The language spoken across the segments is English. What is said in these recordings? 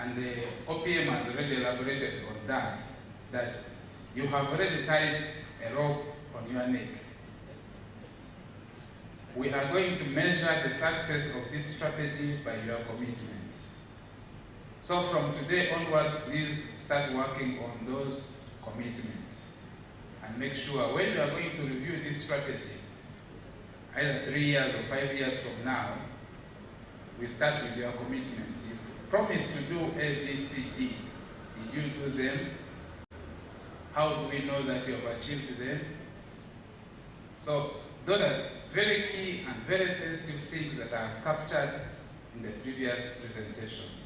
and the OPM has already elaborated on that, that you have already tied a rope on your neck. We are going to measure the success of this strategy by your commitments. So from today onwards, please start working on those commitments and make sure when you are going to review this strategy, either 3 years or 5 years from now, we start with your commitments. You promise to do A, B, C, D. Did you do them? How do we know that you have achieved them? So those are very key and very sensitive things that are captured in the previous presentations.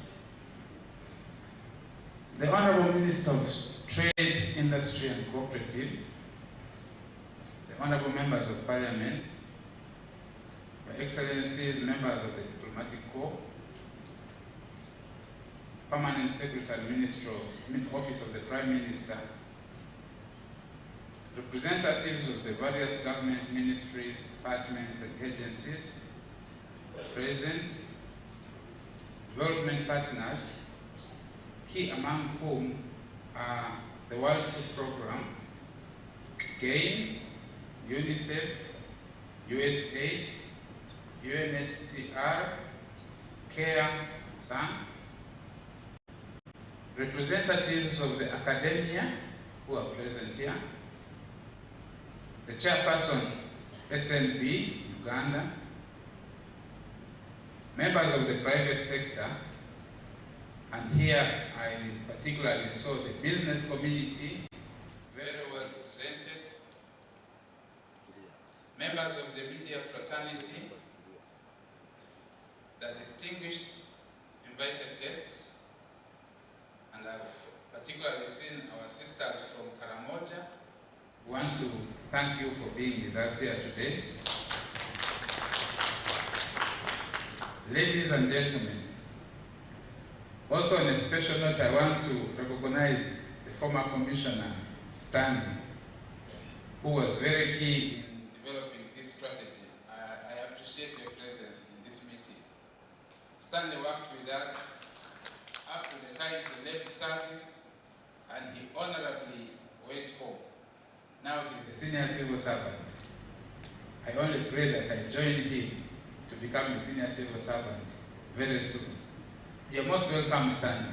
The Honorable Minister of Trade, Industry and Cooperatives, the Honorable Members of Parliament, Your Excellencies, members of the Diplomatic Corps, Permanent Secretary, Office of the Prime Minister, representatives of the various government ministries, departments and agencies present, development partners, key among whom are the World Food Programme, GAIN, UNICEF, USAID, UNHCR, CARE, SAN, representatives of the academia who are present here, the chairperson, SNB, Uganda, members of the private sector, and here I particularly saw the business community very well represented, members of the media fraternity, the distinguished invited guests, and I've particularly seen our sisters from Karamoja. We want to thank you for being with us here today. Ladies and gentlemen, also on a special note, I want to recognize the former Commissioner, Stanley, who was very key in developing this strategy. I appreciate your presence in this meeting. Stanley worked with us up to the time he left service, and he honorably went home. Now he's a senior civil servant. I only pray that I join him to become a senior civil servant very soon. You're most welcome, Stanley.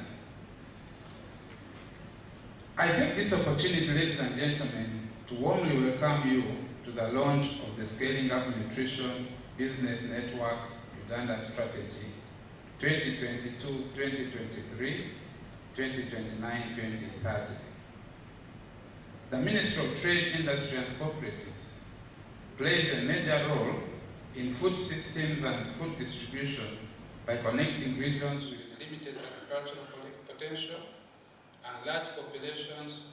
I take this opportunity, ladies and gentlemen, to warmly welcome you to the launch of the Scaling Up Nutrition Business Network Uganda Strategy 2022-2023, 2029-2030. The Ministry of Trade, Industry and Cooperatives plays a major role in food systems and food distribution by connecting regions with limited agricultural potential and large populations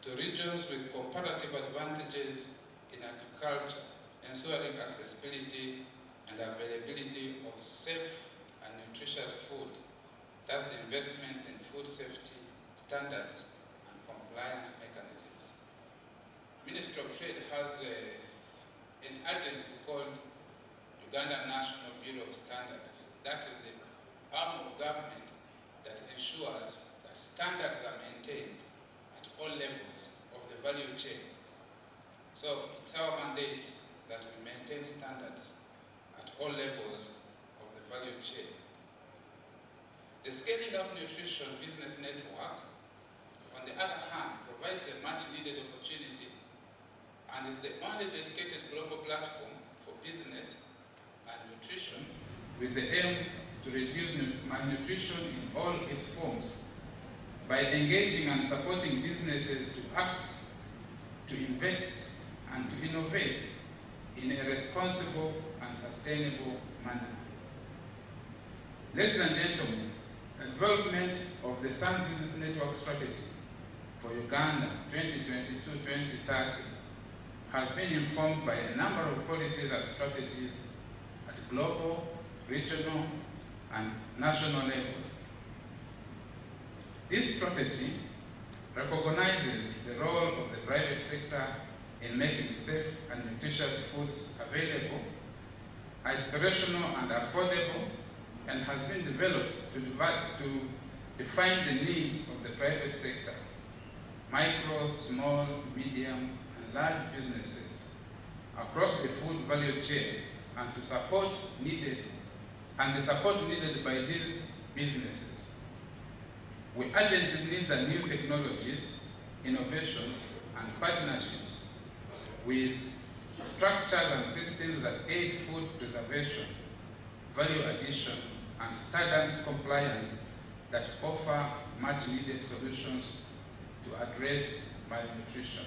to regions with comparative advantages in agriculture, ensuring accessibility and availability of safe and nutritious food. Thus, the investments in food safety standards and compliance mechanisms. Ministry of Trade has an agency called Uganda National Bureau of Standards. That is the arm of government that ensures that standards are maintained at all levels of the value chain. So it's our mandate that we maintain standards at all levels of the value chain. The Scaling Up Nutrition Business Network, on the other hand, provides a much-needed opportunity and is the only dedicated global platform for business and nutrition with the aim to reduce malnutrition in all its forms by engaging and supporting businesses to act, to invest, and to innovate in a responsible and sustainable manner. Ladies and gentlemen, the development of the Sun Business Network Strategy for Uganda 2022-2030 has been informed by a number of policies and strategies at global, regional, and national levels. This strategy recognizes the role of the private sector in making safe and nutritious foods available, aspirational and affordable, and has been developed to define the needs of the private sector, micro, small, medium, and large businesses across the food value chain, and to support the support needed by these businesses. We urgently need the new technologies, innovations, and partnerships with structures and systems that aid food preservation, value addition, and standards compliance that offer much-needed solutions to address malnutrition.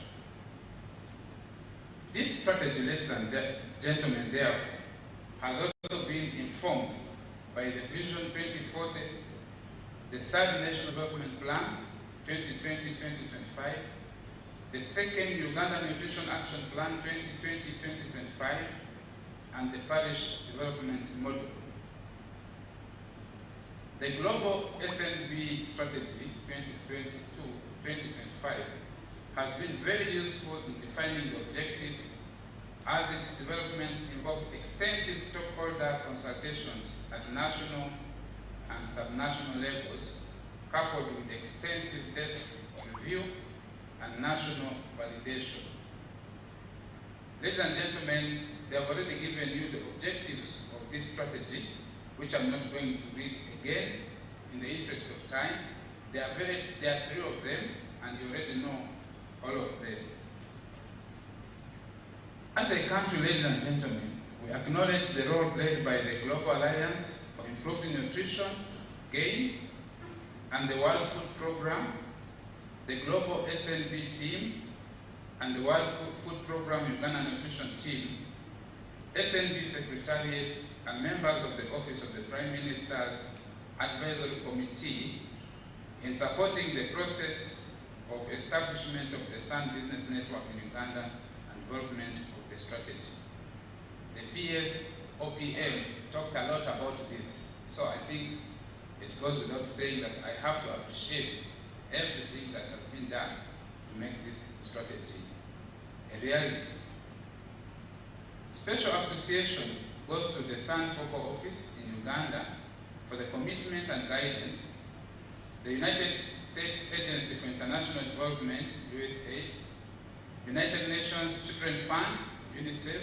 This strategy, ladies and gentlemen, therefore, has also been informed by the Vision 2040, the Third National Development Plan 2020-2025, the Second Uganda Nutrition Action Plan 2020-2025, and the Parish Development Model. The Global SNB Strategy 2022-2025 has been very useful in defining the objectives, as its development involved extensive stakeholder consultations at national and subnational levels, coupled with extensive desk review and national validation. Ladies and gentlemen, they have already given you the objectives of this strategy, which I'm not going to read again in the interest of time. There are 3 of them, and you already know all of them. As a country, ladies and gentlemen, we acknowledge the role played by the Global Alliance for Improving Nutrition, GAIN, and the World Food Programme, the Global SNB team, and the World Food Programme Uganda Nutrition team, SNB Secretariat, and members of the Office of the Prime Minister's Advisory Committee in supporting the process of establishment of the Sun Business Network in Uganda and development of the strategy. The PS OPM talked a lot about this, so I think it goes without saying that I have to appreciate everything that has been done to make this strategy a reality. Special appreciation goes to the Sun Focal Office in Uganda for the commitment and guidance, the United States Agency for International Development, USAID, United Nations Children Fund, UNICEF,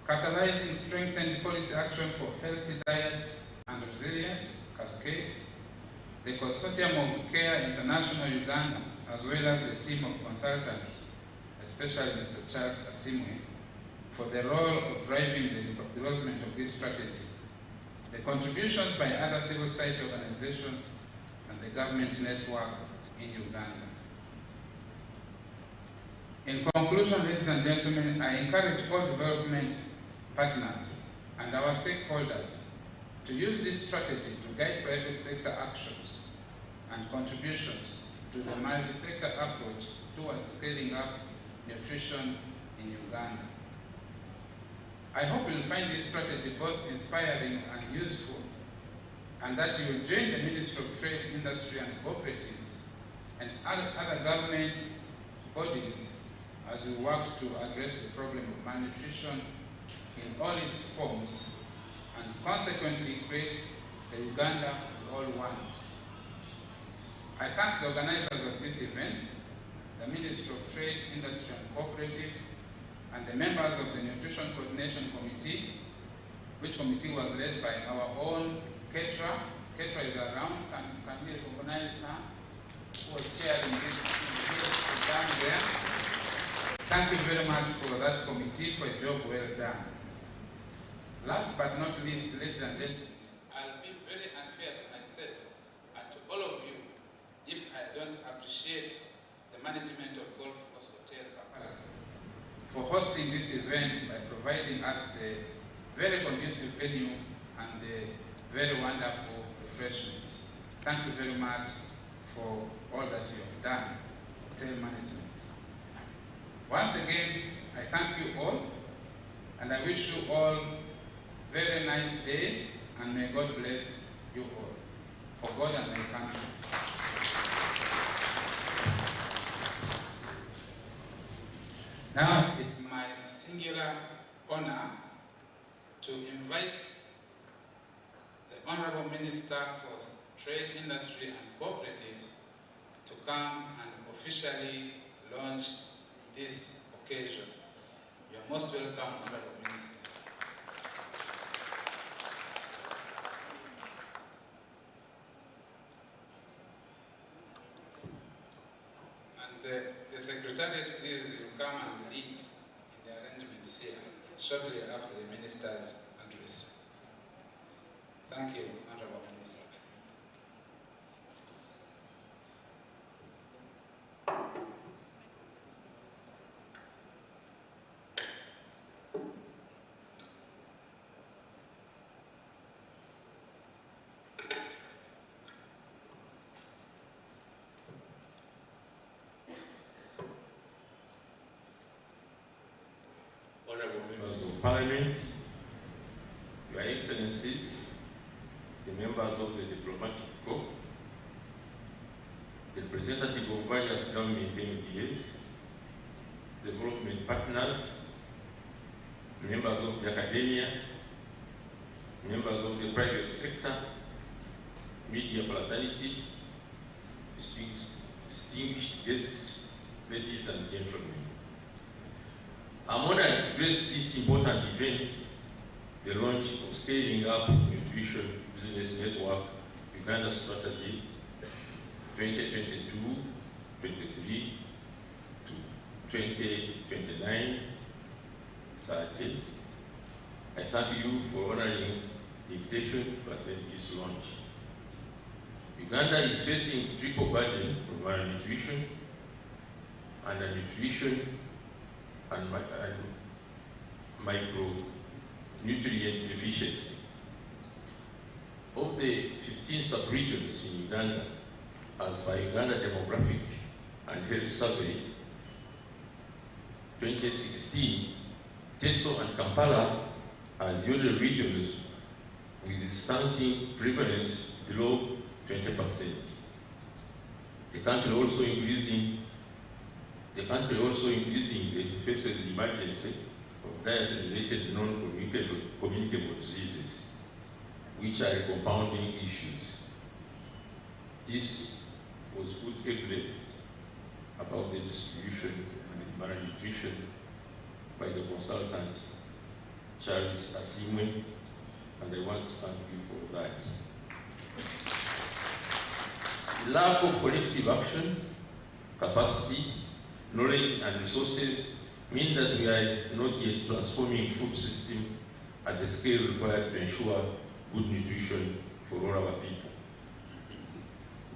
catalyzing strengthened policy action for healthy diets and resilience, Cascade, the Consortium of Care International Uganda, as well as the team of consultants, especially Mr. Charles Asimwe, for the role of driving the development of this strategy, the contributions by other civil society organizations, and the government network in Uganda. In conclusion, ladies and gentlemen, I encourage all development partners and our stakeholders to use this strategy to guide private sector actions and contributions to the multi-sector approach towards scaling up nutrition in Uganda. I hope you'll find this strategy both inspiring and useful, and that you will join the Ministry of Trade, Industry and Cooperatives and other government bodies as we work to address the problem of malnutrition in all its forms, and consequently create the Uganda we all want. I thank the organizers of this event, the Ministry of Trade, Industry and Cooperatives, and the members of the Nutrition Coordination Committee, which committee was led by our own Ketra. Ketra is around. Can we recognize her? Who was chairing this down there. Thank you very much for that committee for a job well done. Last but not least, ladies and gentlemen, I'll be very unfair to myself and to all of you if I don't appreciate the management of Golf Coast Hotel Kampala for hosting this event by providing us the very conducive venue and the very wonderful refreshments. Thank you very much for all that you have done, hotel management. Once again, I thank you all, and I wish you all a very nice day, and may God bless you all, for God and my country. Now, it's my singular honor to invite Honorable Minister for Trade, Industry and Cooperatives to come and officially launch this occasion. You are most welcome, Honorable Minister. And the Secretariat, please, will come and lead in the arrangements here shortly after the Minister's address. Thank you, Honorable Minister. Honorable members of Parliament, Your Excellencies, the members of the Diplomatic Corps, the representatives of various government MPs, development partners, members of the academia, members of the private sector, media fraternity, distinguished guests, ladies and gentlemen. I'm honored to address this important event, the launch of Scaling Up Nutrition Business Network Uganda Strategy 2022-23 to 2029-30. I thank you for honoring the invitation to attend this launch. Uganda is facing triple burden of malnutrition, undernutrition, and micronutrient deficiency. Of the 15 sub-regions in Uganda, as by Uganda Demographic and Health Survey 2016, Teso and Kampala are the only regions with stunting prevalence below 20%. The country also increasing faces the emergency of diet-related non-communicable diseases, which are compounding issues. This was put heavily about the distribution and malnutrition by the consultant Charles Asimwe, and I want to thank you for that. The lack of collective action, capacity, knowledge and resources mean that we are not yet transforming food system at the scale required to ensure good nutrition for all our people.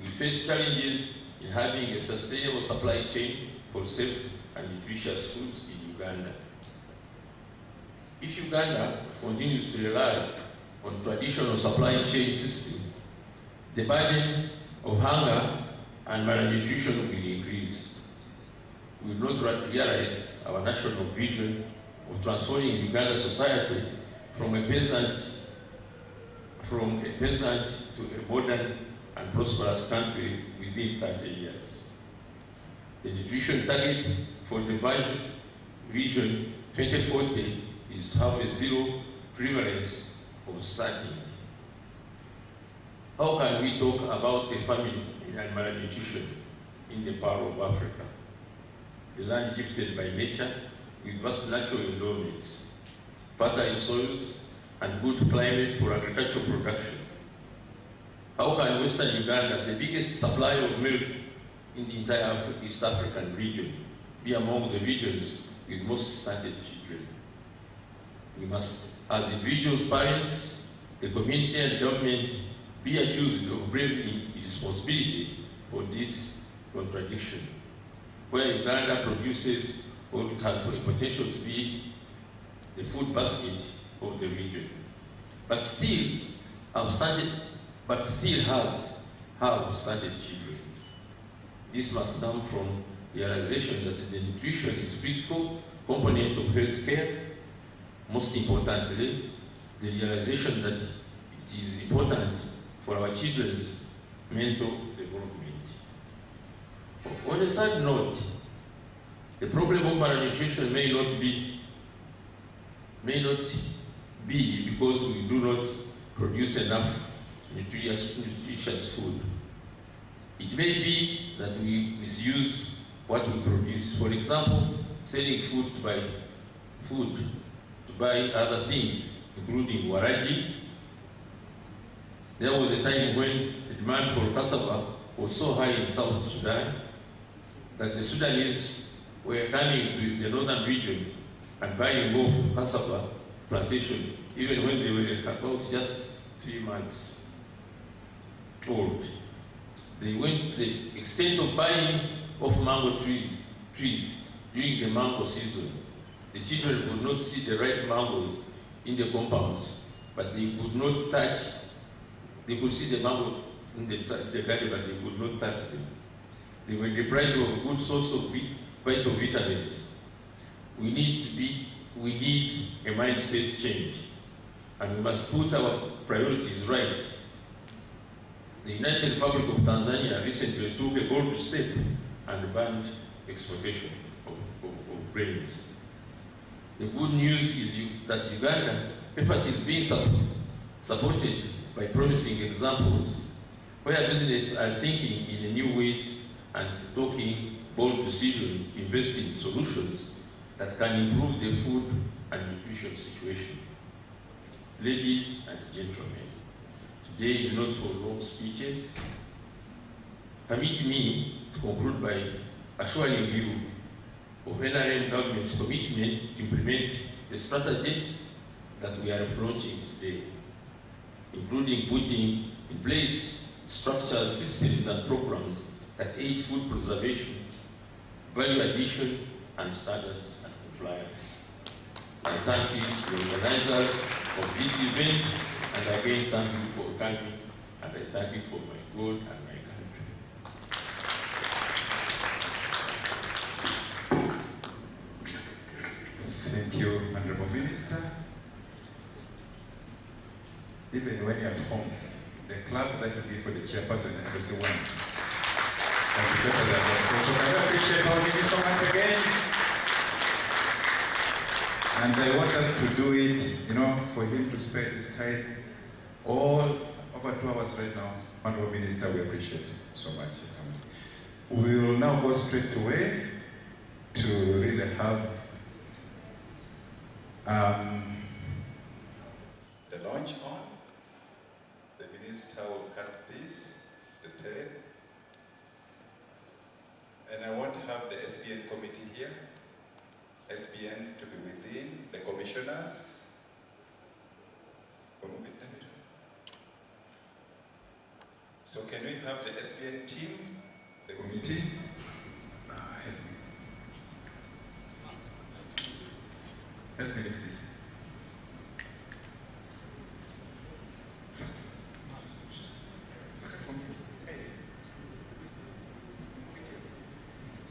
We face challenges in having a sustainable supply chain for safe and nutritious foods in Uganda. If Uganda continues to rely on traditional supply chain system, the burden of hunger and malnutrition will increase. We will not realize our national vision of transforming Uganda society from a peasant to a modern and prosperous country within 30 years. The nutrition target for the Vision 2040 is to have a zero prevalence of starting. How can we talk about the famine and malnutrition in the Pearl of Africa? The land gifted by nature with vast natural endowments, fertile soils, and good climate for agricultural production. How can Western Uganda, the biggest supplier of milk in the entire East African region, be among the regions with most stunted children? We must, as individuals, parents, the community and government, be accused of braving responsibility for this contradiction, where Uganda produces what has the potential to be the food basket of the region, but still has stunted children. This must come from the realization that the nutrition is a critical component of health care. Most importantly, the realization that it is important for our children's mental development. On a side note, the problem of malnutrition may not be because we do not produce enough nutritious food. It may be that we misuse what we produce. For example, selling food to buy other things, including waraji. There was a time when the demand for cassava was so high in South Sudan that the Sudanese were coming to the northern region and buying off cassava plantation, even when they were about just 3 months old. They went to the extent of buying off mango trees during the mango season. The children could not see the ripe mangoes in the compounds, but they could not touch. They could see the mango in the garden, but they could not touch them. They were deprived of a good source of vital vitamins. We need a mindset change, and we must put our priorities right. The United Republic of Tanzania recently took a bold step and banned exportation of grains. The good news is that Uganda effort is being supported by promising examples where businesses are thinking in new ways and taking bold decisions, investing in solutions that can improve the food and nutrition situation. Ladies and gentlemen, today is not for long speeches. Permit me to conclude by assuring you of NRM government's commitment to implement the strategy that we are launching today, including putting in place structural systems and programs that aid food preservation, value addition, and standards and compliance. I thank you, the organizers of this event, and again thank you for coming, and I thank you for my God and my country. Thank you, Honorable Minister. Even when you're at home, the clap that you give for the chairperson is just one. Thank you for that. So can I appreciate our minister once again? And I want us to do it, for him to spend his time all over 2 hours right now. Honorable Minister, we appreciate it so much. We will now go straight away to really have the launch on. The minister will cut this, the tape. And I want to have the Sbn committee here. Sbn to be within, the commissioners. So can we have the Sbn team, the committee? Help me lift this.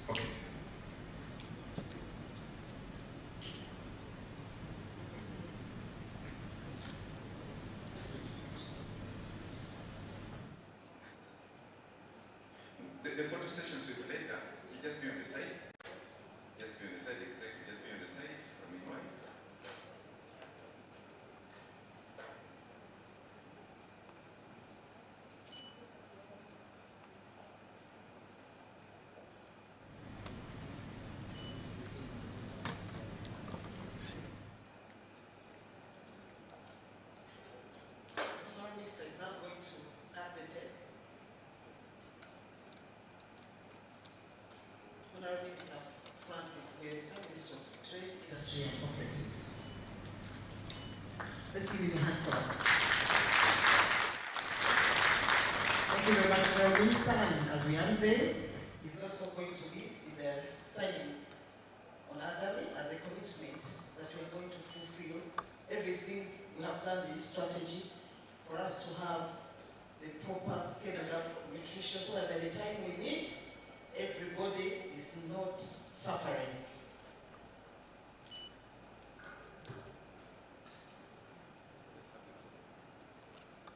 Okay. The photo sessions will be later. You just be on the side. Just be on the side, exactly. Just be on the side from me. Minister is now going to cut the tape. Honorable Minister Francis, we are established of trade, industry, and cooperatives. Let's give him a hand clap. Thank you very much, Honorable Minister, and as we unveil, he's also going to lead in the signing on Agami as a commitment that we are going to fulfill everything we have planned in strategy for us to have the proper scaled up nutrition so that by the time we meet, everybody is not suffering.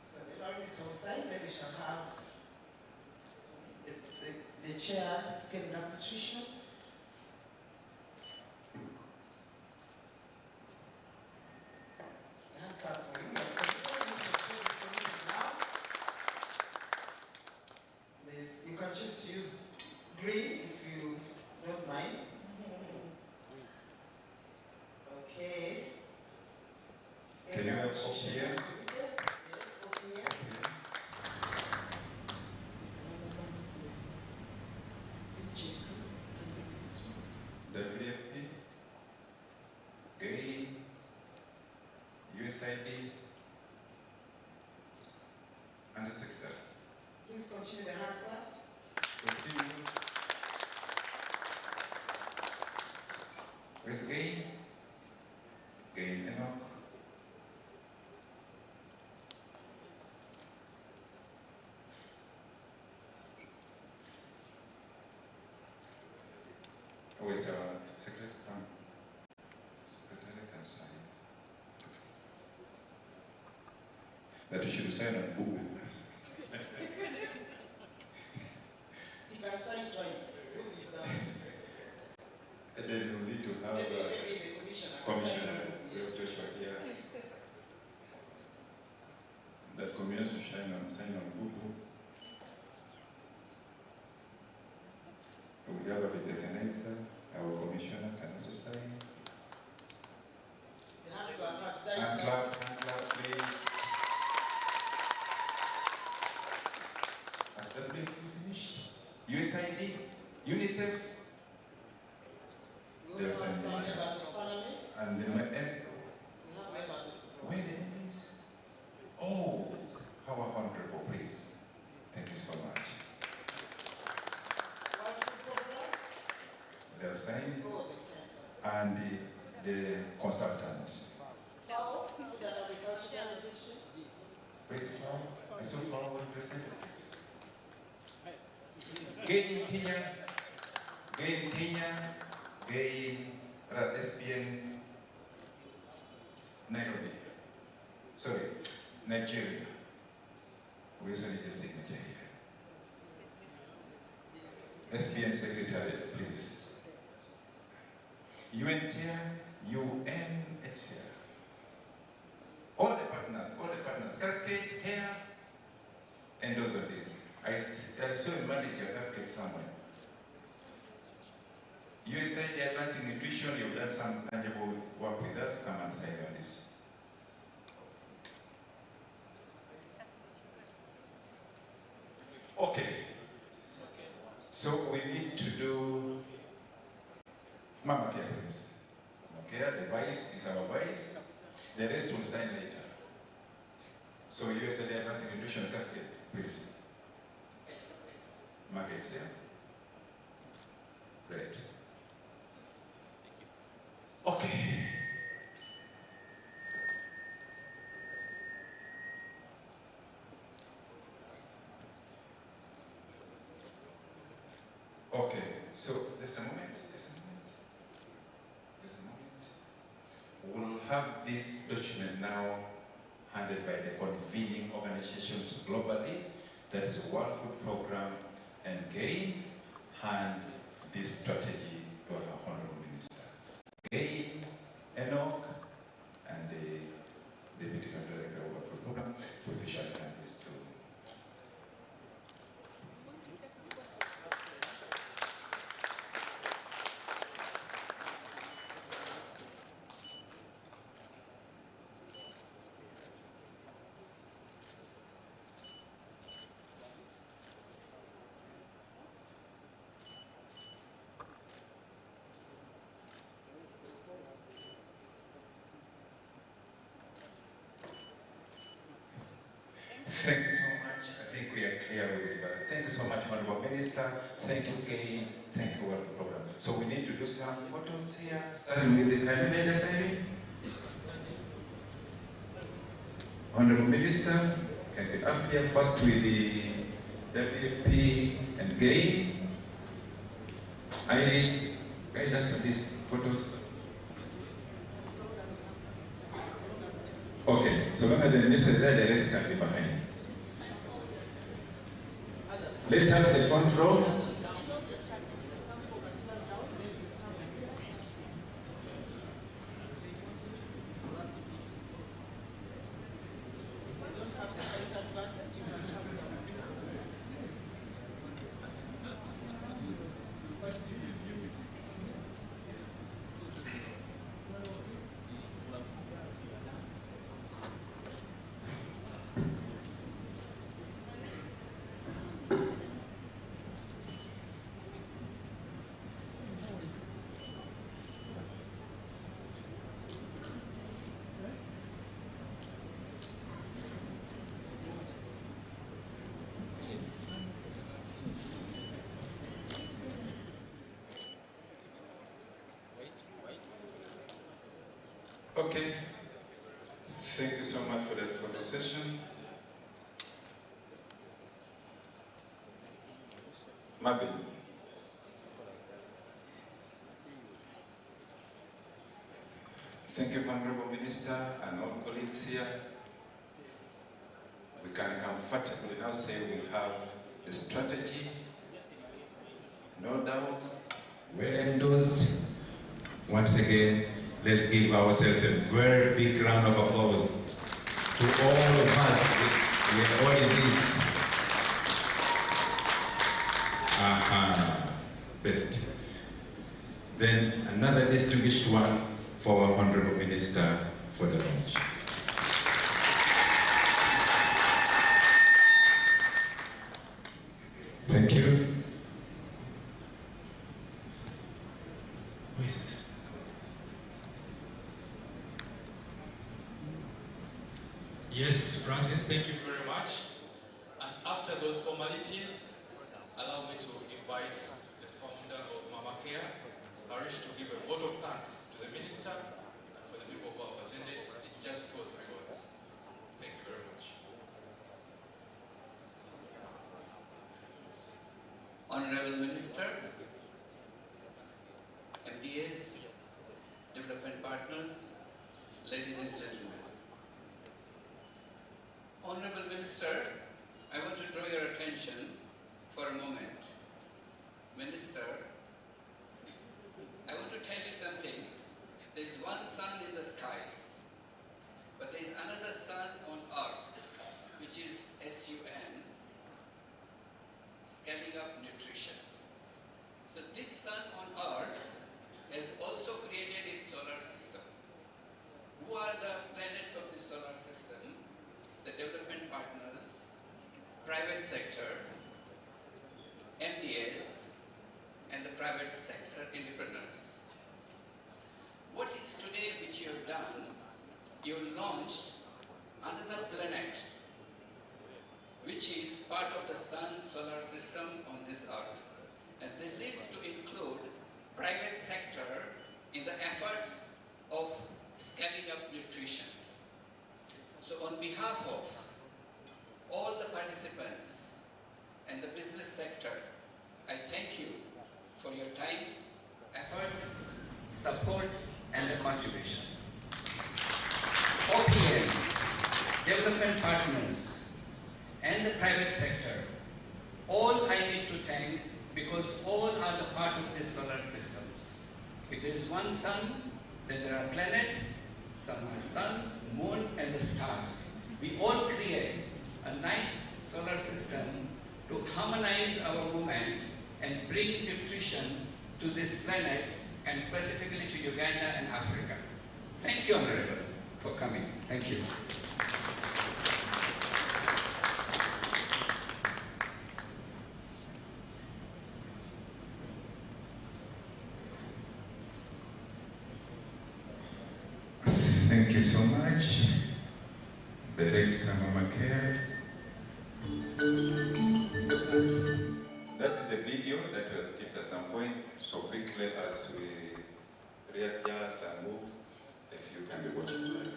So the Lord is on side, then we shall have the chair scaled up nutrition. Hand clap for him. Now. Commission is committed. Yes, open here. WFP, GAIN, USID, and the Secretary. Please continue the hand clap. Continue. Where's GAIN? GAIN Enoch. Where's our Secretary? Secretary can sign. That you should sign on Google. You can sign twice. Who is that? And then we need to have the commissioner. Commissioner Yes. Joshua here. That commissioner should sign on Google. We have a Vietnamese, our commissioner can also sign. The hand clap has died. Hand clap, please. Has that been finished? USID, UNICEF, We also have some members of parliament. and the We have members of where the enemies? Oh, how honorable, please. Thank you so much. They have signed, and the consultants. Where's FAO? I saw FAO represented, please. GAIN Kenya, GAIN Sbn Nairobi. Sorry, Nigeria. We also need a signature here. Sbn Secretary, please. UNHCR. All the partners, Cascade, here, and those are these. I saw a manager Cascade somewhere. USAID Advancing Nutrition, you've done some tangible work with us. Come and sign on this. Okay. So we need to do Mama Care, please. Okay, the vice is our vice. The rest will sign later. So USAID Advancing Nutrition Cascade, please. Mark is here. Great. Okay. Okay, so there's a moment. We'll have this document now handed by the convening organizations globally, that is the World Food Program and GAIN, hand this strategy to our Honorable Minister. GAIN, Enoch, and the Deputy Director of World Food Program to officially hand this to. Thank you so much. I think we are clear with this, but thank you so much, Honorable Minister. Thank you, GAIN. Thank you, World Food Program. So we need to do some photos here, starting with the candidate assignment. Honorable Minister, can you up here first with the WFP and GAIN? Irene, guide us on these photos. Okay, so long as the minister is there, the rest can be behind. Let's have the front row. Okay. Thank you so much for that photo session. Marvin. Thank you, Honorable Minister and all colleagues here. We can comfortably now say we have a strategy, no doubt, well endorsed. Once again, let's give ourselves a very big round of applause to all of us. We are all in this. First. Then another distinguished one for our Honorable Minister for the launch. Thank you. Where is this? Yes, Francis, thank you very much. And after those formalities, allow me to invite the founder of MAMACARE, Harish, to give a vote of thanks to the minister and for the people who have attended in just 2 or 3 words. Thank you very much. Honorable Minister, MDAs, development partners, ladies and gentlemen. Honorable Minister, I want to draw your attention for a moment. Minister, I want to tell you something. There is one sun in the sky, but there is another sun on earth, which is SUN, Scaling Up Nutrition. So this sun on earth has also created its solar system. Who are the planets of the solar system? The development partners, private sector, MDAs, and the private sector entrepreneurs. What is today which you have done? You launched another planet, which is part of the sun solar system on this earth. And this is to include private sector in the efforts of scaling up nutrition. So on behalf of all the participants and the business sector, I thank you for your time, efforts, support, and the contribution. OPM, development partners, and the private sector, all I need to thank because all are the part of these solar systems. It is one sun, then there are planets, some are sun, moon, and the stars. We all create a nice solar system to harmonize our movement and bring nutrition to this planet and specifically to Uganda and Africa. Thank you, Honorable, for coming. Thank you. Thank you so much, Director MAMACARE. That is the video that was skipped at some point, so quickly as we readjust and move, if you can be watching live.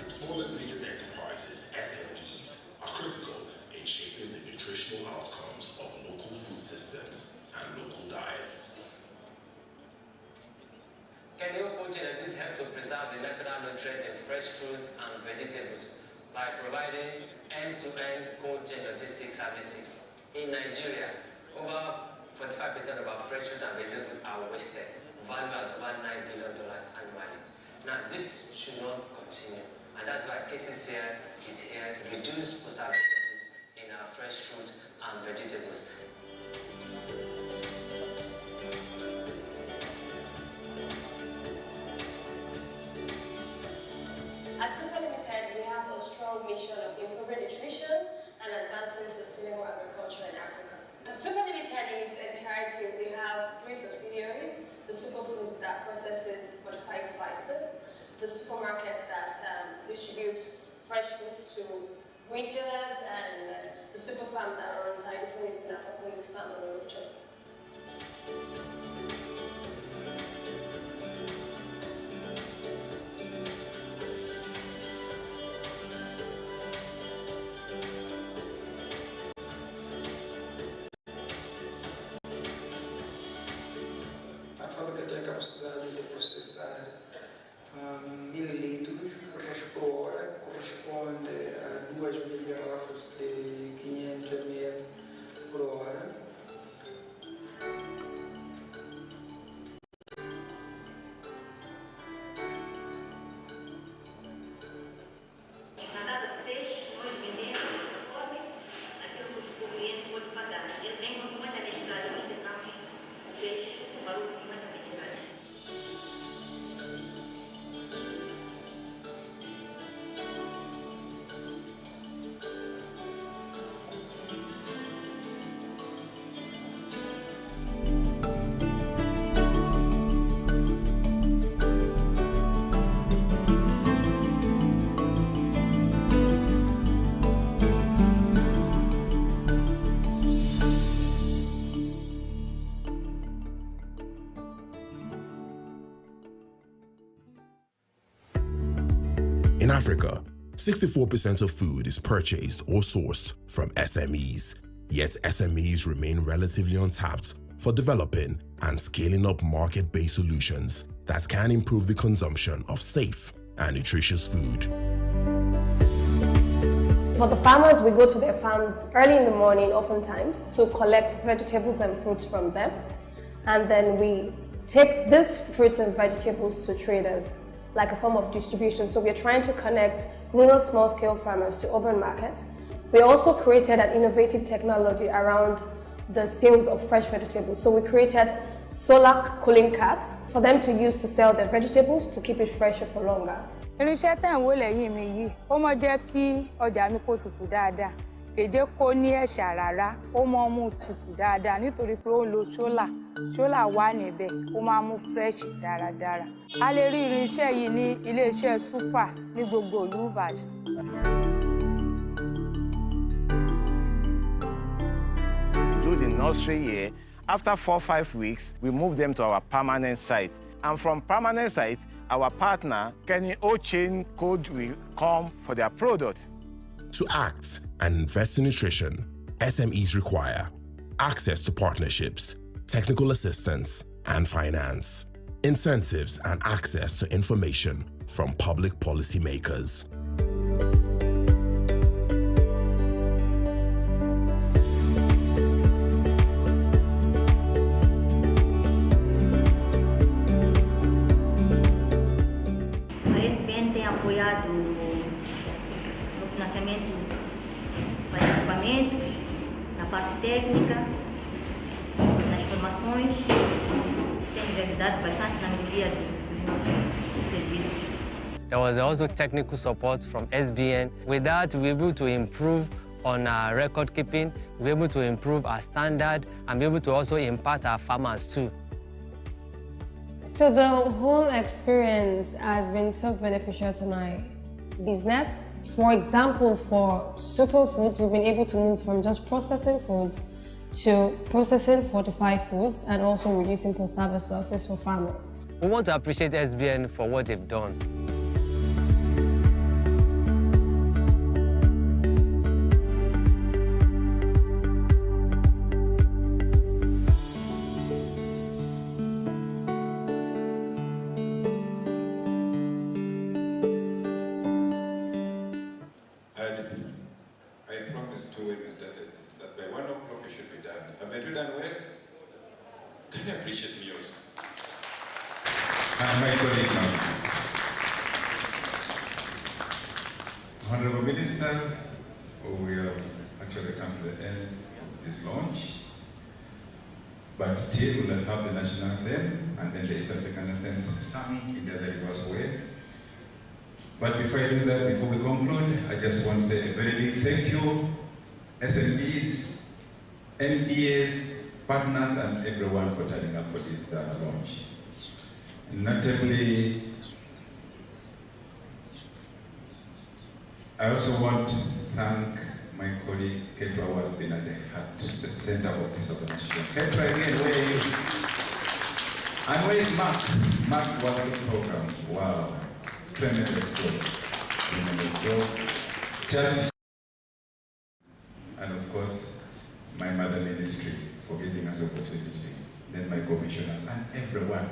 Small and medium enterprises, SMEs, are critical in shaping the nutritional outcomes of local food systems and local diets. Can you put in this help to preserve the natural nutrients in fresh fruits and vegetables by providing end-to-end cold chain logistics services? In Nigeria, over 45% of our fresh fruit and vegetables are wasted, valued at over $9 billion annually. Now, this should not continue, and that's why KCCI is here to reduce postal prices in our fresh fruit and vegetables. At Super Limited, we have a strong mission of improving nutrition and advancing sustainable agriculture in Africa. At Super Limited in its entirety, we have 3 subsidiaries: the superfoods that processes fortified spices, the supermarkets that distribute fresh foods to retailers, and the super farm that runs hydroponics and aquaponics farm on the rooftop. A fábrica tem a capacidade de processar 1000 litros por hora, corresponde a 2000 garrafas de 500 ml por hora. Na data de peixe, nós vendemos conforme aquilo que o cliente pode pagar. Ele vem com 50 meticais, nós compramos peixe com valor de 50 meticais. In Africa, 64% of food is purchased or sourced from SMEs, yet SMEs remain relatively untapped for developing and scaling up market-based solutions that can improve the consumption of safe and nutritious food. For the farmers, we go to their farms early in the morning oftentimes to collect vegetables and fruits from them, and then we take these fruits and vegetables to traders like a form of distribution. So we're trying to connect rural small-scale farmers to urban market. We also created an innovative technology around the sales of fresh vegetables. So we created solar cooling carts for them to use to sell their vegetables to keep it fresher for longer. Irinṣẹ́ tẹ̀ ń wò lẹ́yìn mi yìí, ó mọ jẹ́ kí ọjà mi kó tutù dáadáa. Kèjé kó ní ẹ̀ṣà rárá, ó mọ mú tutù dáadáa nítorí pé ó lo ṣólà. Ṣólà wà níbẹ̀, ó máa mú fresh dáradára. A lè rí irinṣẹ́ yìí ní ilé-iṣẹ́ Super ní gbogbo ìlú Ìbàdàn. Do the nursery here. After 4 or 5 weeks, we move them to our permanent site. And from permanent site, our partner, Kenny O-Chain Code, will come for their product. To act and invest in nutrition, SMEs require access to partnerships, technical assistance, and finance, incentives and access to information from public policymakers. A Sbn tem apoiado no financiamento para equipamentos, na parte técnica, nas formações, temos ajudado bastante na melhoria dos nossos serviços. There was also technical support from SBN. With that, we were able to improve on our record keeping, we were able to improve our standard, and be able to also impact our farmers too. So the whole experience has been so beneficial to my business. For example, for superfoods, we've been able to move from just processing foods to processing fortified foods and also reducing post-harvest losses for farmers. We want to appreciate SBN for what they've done. I promised to Mr. that by 1 o'clock it should be done. Haven't you done well? Can you appreciate me also? And my colleague now. Honorable Minister, we have actually come to the end of this launch, but still we'll have the national anthem and then the East African anthem sung in the other reverse way. But before I do that, before we conclude, I just want to say a very big thank you, SMEs, MPAs, partners, and everyone for turning up for this launch. Notably, I also want to thank my colleague Ketra, who has been at the heart, the center of this organization. Ketra, again, where are you? And where is Mark? Mark was the program. Wow. Tremendous job. Tremendous job. Church. And of course, my mother ministry for giving us opportunity. Then my commissioners and everyone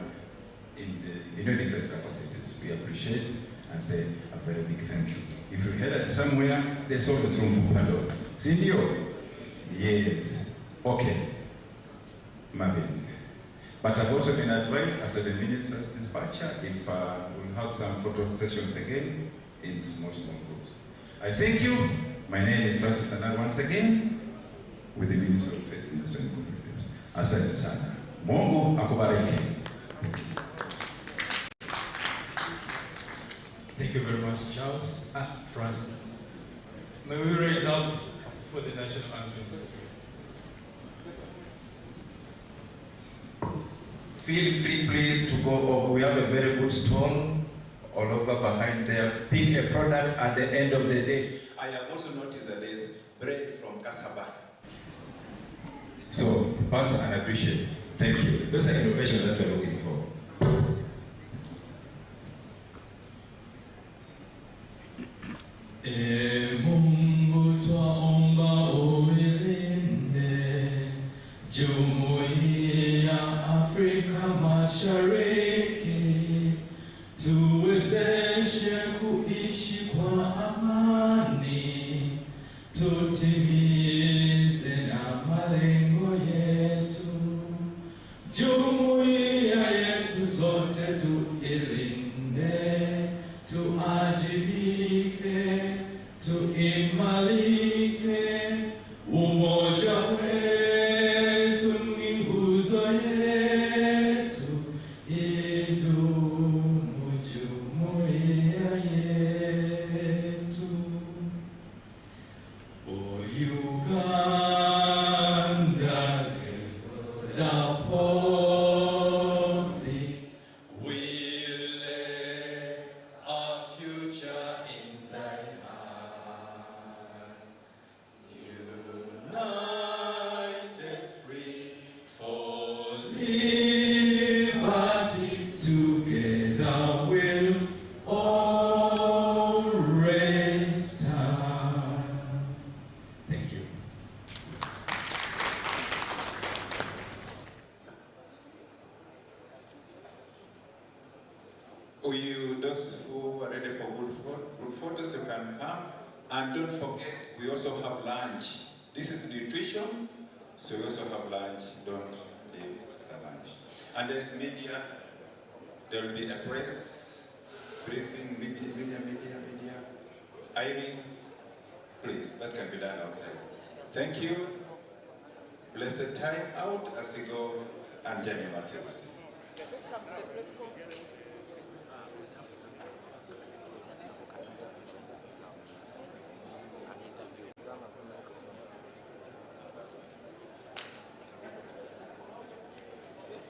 in different capacities. We appreciate and say a very big thank you. If you head somewhere, there's always room for pardon. Sindio? Yes. Okay. Marvin. But I've also been advised after the minister's dispatcher if we'll have some photo sessions again in small groups. I thank you. My name is Francis Anal once again with the Ministry of Trade, Industry and Cooperatives. Asante sana. Mungu akubariki. Thank you very much, Charles. Francis. May we raise up for the national anthem. Feel free, please, to go over. We have a very good stall all over behind there. Pick a product at the end of the day. I have also noticed that there's bread from cassava. So, pass and appreciate. Thank you. Those are innovations that we're looking for. Mungu twaomba uilinde Jumuiya ya Afrika Mashariki, tuwezeshe kuishi kwa amani, tutimize na malengo yetu. Jumuiya yetu sote tuilinde, tuajibike, tuimarike, umoja wetu ni nguzo yetu, idumu jumuiya yetu. O Uganda, la pothi, we lay our future in thy hand. United, free for liberty, together we'll always stand. Thank you. Those who are ready for group photos, you can come. And don't forget, we also have lunch. This is nutrition, so we also have lunch. Don't leave the lunch. And there's media. There will be a press briefing, media. Irene, please, that can be done outside. Thank you. Blessed time out as you go and journey masses.